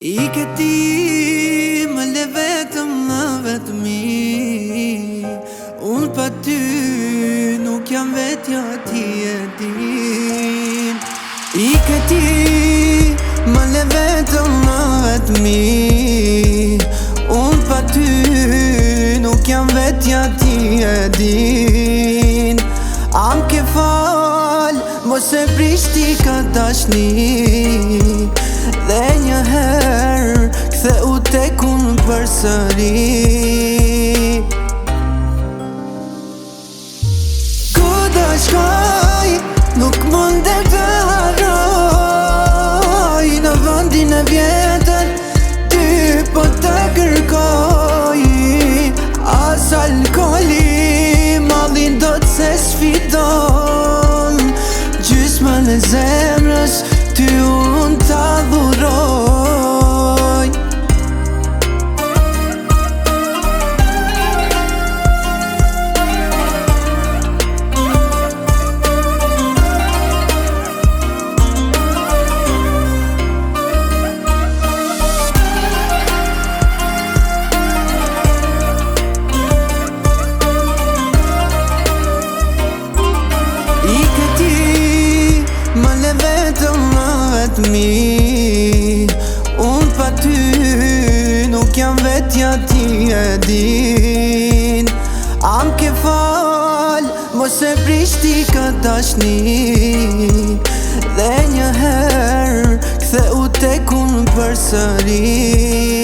I këti më le vetëm më vetëmi. Unë pa ty nuk jam vetja, ti e din. I këti më le vetëm më vetëmi. Unë pa ty nuk jam vetja, ti e din. Am ke fal, mos e prishti ka dashni. Dhe njëherë ktheu tek unë përsëri. Kudo shkoj, nuk mundem të harroj. Në vendin e vjetër, ty po të kërkoj. As alkooli, mallin do të se sfidon. Gjysmën e zemrës, ty unë ta dhuroj. I këti më le vetëm më vetëmi. Unë pa ty nuk jam vetja, ti e din. Am ke fal, mos e prishti ka dashni. Dhe njëherë ktheu tek unë përsëri.